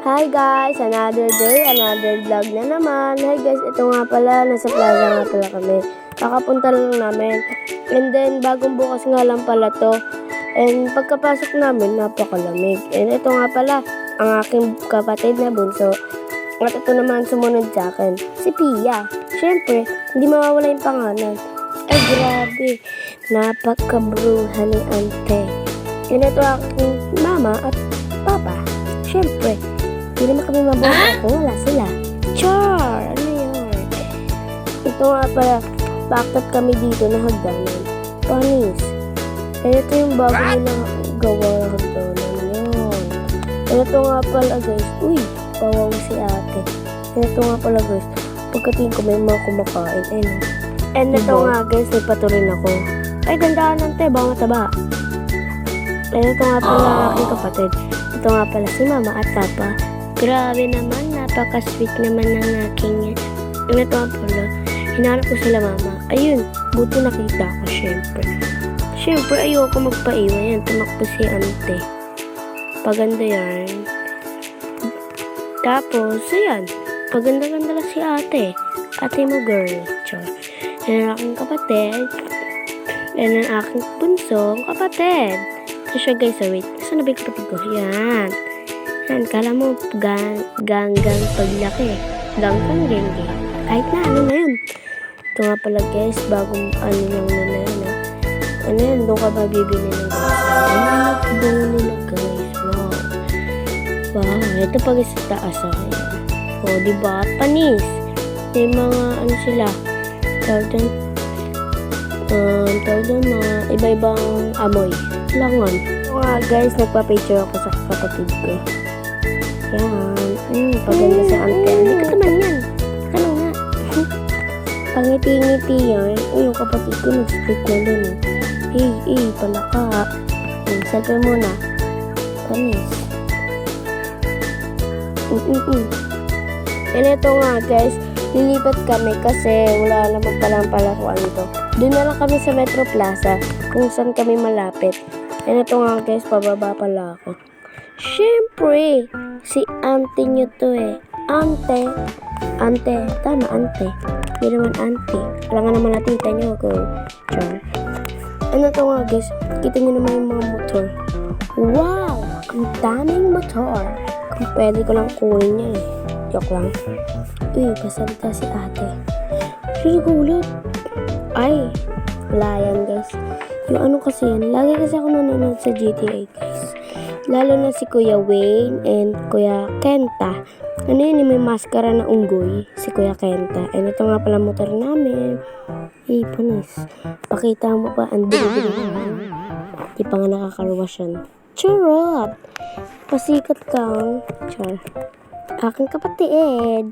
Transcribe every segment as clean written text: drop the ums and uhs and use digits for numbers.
Hi guys! Another day, another vlog na naman. Hi guys, ito nga pala, nasa plaza nga pala kami. Kakapunta lang namin. And then, bagong bukas nga lang pala to. And pagkapasok namin, napakalamig. And ito nga pala, ang aking kapatid na bunso. At ito naman sumunod sa akin, si Pia. Siyempre, hindi mawawala yung pangalan. Ay, grabe. Napaka-bruha ni Ante. And ito aking mama at papa. Siyempre, hindi naman kami mabuhay kung wala sila. Char! Ano yun? Ito nga pala, bakit kami dito na hagdanan? Panis. Kaya ito yung bago nilang gawa na hagdanan. Yun. Kaya ito nga pala guys, uy, bawang si ate. Kaya ito nga pala guys, pagkatingin ko may mga kumakain. And ito nga guys, nagpatuloy ako. Ay, gandaan ng te, bawang mataba. And ito nga pala aking kapatid. Ito nga pala si mama at papa. Grabe naman, napaka-sweet naman ng aking ito nga pala, hinanap ko sila mama. Ayun, buti nakita ko syempre. Syempre, ayoko magpaiwan yan. Tumakbo si ante. Paganda yan. Tapos, ayan. Paganda-ganda lang si ate. Ate mo girl. Char. Yan ang aking kapatid. Yan ang aking bunsong kapatid. Ito siya guys, wait. Saan na ba yung kapatid ko? Yan. Yan, kala mo ganggang paglaki. Ganggang genge. Kahit na, ano na yun. Ito nga pala guys, bagong ano lang na yun ha. Ano yan, doon ka ba bibili ng guys? Ano nila guys? Wow. Wow, ito pag sa taas ha. O, diba? Panis. May mga ano sila. Tawag doon mga iba-ibang amoy. Langon. Mga guys, nagpa-picture ako sa kapatid ko. Yan. Paganda sa ante. Hindi ka naman yan. Ano nga? Pangiti-ngiti yan. Yung kapatid ko nag-split na dun. Palaka. Selfie muna. Panis. And ito nga guys, lilipat kami kasi wala naman palang palaruan ito. Doon na lang kami sa Metro Plaza kung saan kami malapit. And ito nga guys, pababa pala ako. Siyempre, si ante nyo to eh. Ante. Tama, ante. Hindi naman ante. Alam nga naman natin, kita nyo ako. Char. Ano to nga guys, kita nyo naman yung mga motor. Wow! Ang daming motor. Kung pwede ko lang kunin yan eh. Joke lang. Uy, pasalita si ate. Sigulit. Ay, wala yan guys. Yung ano kasi yan, lagi kasi ako nanonood sa GTA guys. Lalo na si Kuya Wayne and Kuya Kenta. Ano yun, may maskara na unggoy, si Kuya Kenta. And ito nga pala motor namin. Panis. Pakita mo pa, ang dili-dili naman. Di pa nga nakakaruwas yan. Charot! Pasikat kang. Char. Aking kapatid.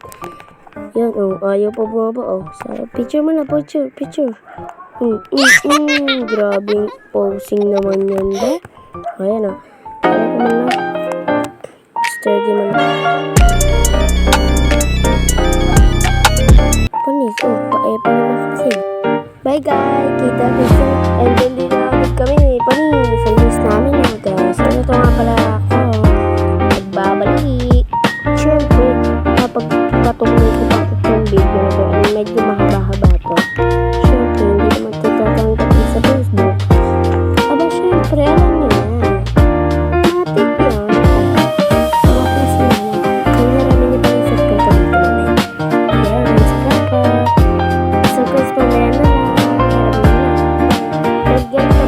Yan, ayaw pa bumaba, So, picture mo na, picture. Grabing posing naman yan, ba? Ayan, Ayaw ko man na. Sturdy man na. Panis, pa naman kasi. Bye guys, kita picture. And then din namin kami, panis. Ang miss namin na guys. Ano ito nga pala ako. Nagbabalik. Siyempre, kapag patuloy ko pa itong video na ito, medyo mahaba-haba to. Siyempre, hindi naman ito tatanggap sa Facebook. Aba, siyempre, alam niyo na. Matik yan. Mga please naman. Kung marami niyo pa yung subscribe ko dito namin. Ayan, subscribe pa. Subscribe pa na yan na lang. And guys,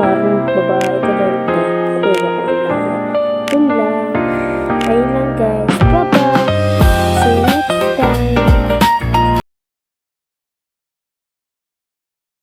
araw.